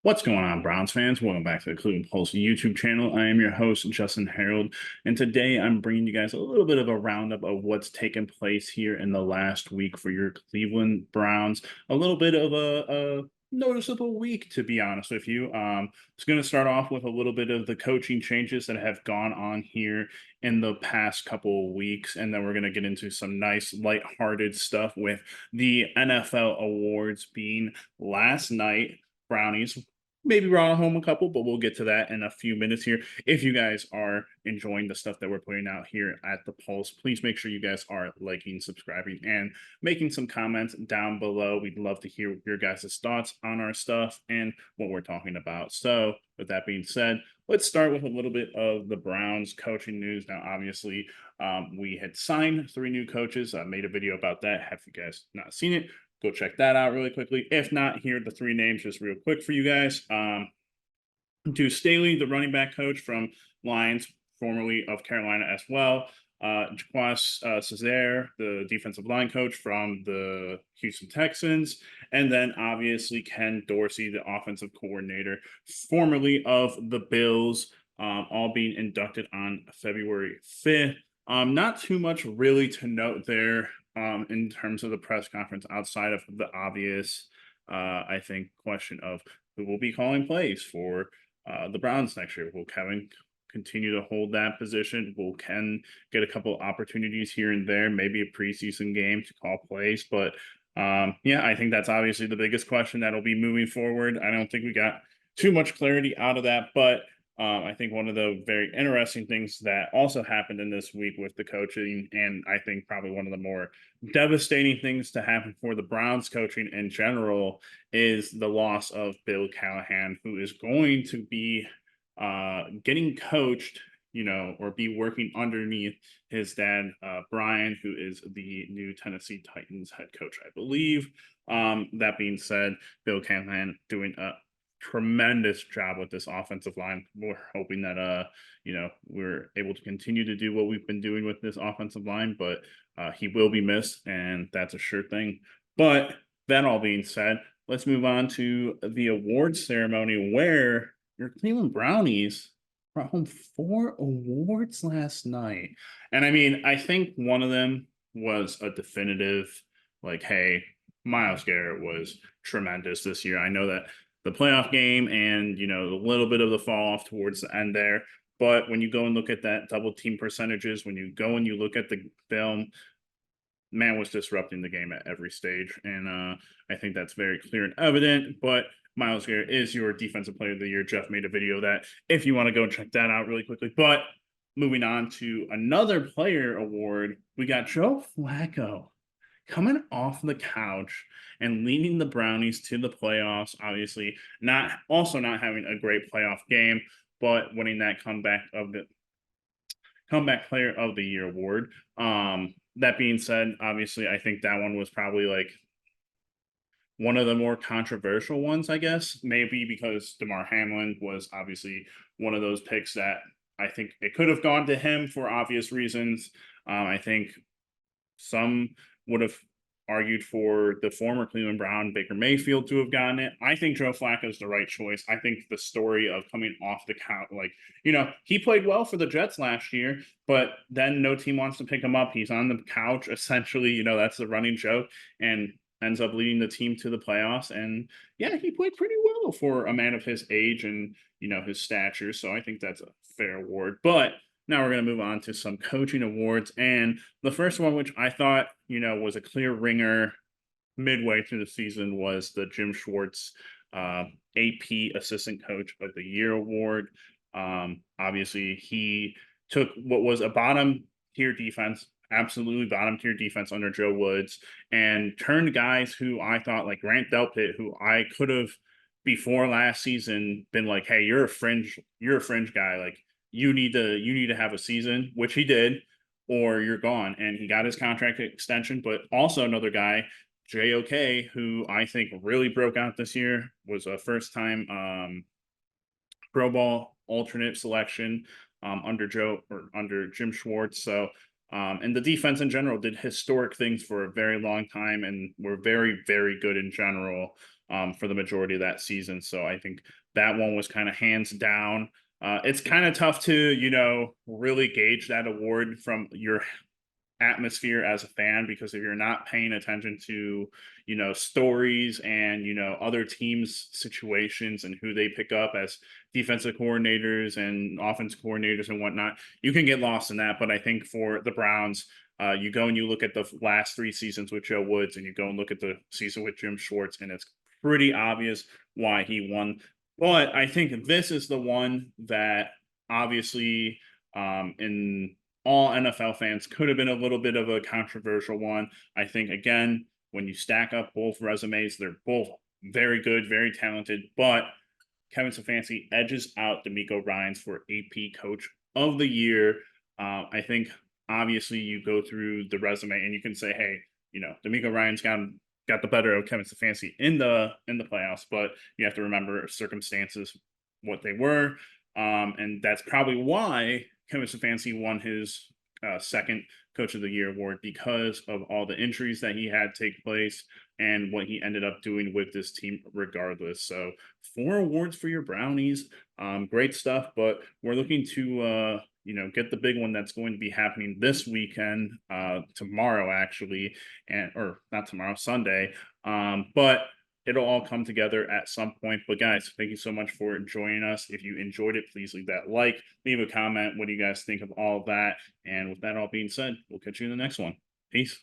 What's going on, Browns fans? Welcome back to the Cleveland Pulse YouTube channel. I am your host, Justin Harold, and today I'm bringing you guys a little bit of a roundup of what's taken place here in the last week for your Cleveland Browns. A little bit of a noticeable week, to be honest with you. It's going to start off with a little bit of the coaching changes that have gone on here in the past couple of weeks, and then we're going to get into some nice, lighthearted stuff with the NFL awards being last night. Brownies maybe brought home a couple, but we'll get to that in a few minutes here. If you guys are enjoying the stuff that we're putting out here at the Pulse, please make sure you guys are liking, subscribing, and making some comments down below. We'd love to hear your guys' thoughts on our stuff and what we're talking about. So, with that being said, let's start with a little bit of the Browns coaching news. Now, obviously, we had signed 3 new coaches. I made a video about that. Have you guys not seen it? Go check that out really quickly. If not, here are the 3 names just real quick for you guys. Deuce Staley, the running back coach from Lions, formerly of Carolina as well. Jaquas Cesare, the defensive line coach from the Houston Texans. And then obviously Ken Dorsey, the offensive coordinator, formerly of the Bills, all being inducted on February 5th. Not too much really to note there in terms of the press conference outside of the obvious, I think, question of who will be calling plays for the Browns next year. Will Kevin continue to hold that position? Will Ken get a couple opportunities here and there, maybe a preseason game to call plays? But yeah, I think that's obviously the biggest question that'll be moving forward. I don't think we got too much clarity out of that, but I think one of the very interesting things that also happened in this week with the coaching, and I think probably one of the more devastating things to happen for the Browns coaching in general, is the loss of Bill Callahan, who is going to be getting coached, or be working underneath his dad, Brian, who is the new Tennessee Titans head coach, I believe. That being said, Bill Callahan doing a tremendous job with this offensive line. We're hoping that we're able to continue to do what we've been doing with this offensive line, but he will be missed, and that's a sure thing. But that all being said, let's move on to the awards ceremony where your Cleveland Brownies brought home 4 awards last night. And I mean, I think one of them was a definitive, like, hey, Myles Garrett was tremendous this year. I know that the playoff game and a little bit of the fall off towards the end there. But when you go and look at that double team percentages, when you go and you look at the film, man was disrupting the game at every stage. And I think that's very clear and evident. But Myles Garrett is your defensive player of the year. Jeff made a video that if you want to go and check that out really quickly. But moving on to another player award, we got Joe Flacco coming off the couch and leading the Brownies to the playoffs. Obviously, not having a great playoff game, but winning that comeback player of the year award. That being said, obviously, I think that one was probably like one of the more controversial ones, I guess, maybe because DeMar Hamlin was obviously one of those picks that I think it could have gone to him for obvious reasons. I think some would have argued for the former Cleveland Brown, Baker Mayfield, to have gotten it. I think Joe Flacco is the right choice. I think the story of coming off the couch, like, he played well for the Jets last year, but then no team wants to pick him up. He's on the couch, essentially, that's the running joke, and ends up leading the team to the playoffs. And yeah, he played pretty well for a man of his age and, his stature. So I think that's a fair award. But now we're going to move on to some coaching awards. And the first one, which I thought, was a clear ringer midway through the season, was the Jim Schwartz AP Assistant Coach of the Year award. Obviously, he took what was a bottom tier defense, absolutely bottom tier defense under Joe Woods, and turned guys who I thought, like Grant Delpit, who I could have before last season been like, hey, you're a fringe guy, like you need to have a season, which he did, or you're gone. And he got his contract extension. But also another guy, JOK, who I think really broke out this year, was a first time Pro Bowl alternate selection under Jim Schwartz. So and the defense in general did historic things for a very long time and were very, very good in general. for the majority of that season. So I think that one was kind of hands down. It's kind of tough to, really gauge that award from your atmosphere as a fan, because if you're not paying attention to stories and other teams situations and who they pick up as defensive coordinators and offensive coordinators and whatnot, you can get lost in that. But I think for the Browns, you go and you look at the last 3 seasons with Joe Woods, and you go and look at the season with Jim Schwartz, and it's pretty obvious why he won. But I think this is the one that obviously, in all NFL fans, could have been a little bit of a controversial one. I think, again, when you stack up both resumes, they're both very good, very talented, but Kevin Stefanski edges out DeMeco Ryans for AP Coach of the Year. I think obviously you go through the resume and you can say, hey, DeMeco Ryans got the better of Kevin Stefanski in the playoffs, but you have to remember circumstances, what they were, and that's probably why Kevin Stefanski won his second Coach of the Year award, because of all the injuries that he had take place and what he ended up doing with this team regardless. So 4 awards for your Brownies. Great stuff, but we're looking to get the big one that's going to be happening this weekend, tomorrow actually, or not tomorrow, Sunday. But it'll all come together at some point. But guys, thank you so much for joining us. If you enjoyed it, please leave that like, leave a comment. What do you guys think of all of that? And with that all being said, we'll catch you in the next one. Peace.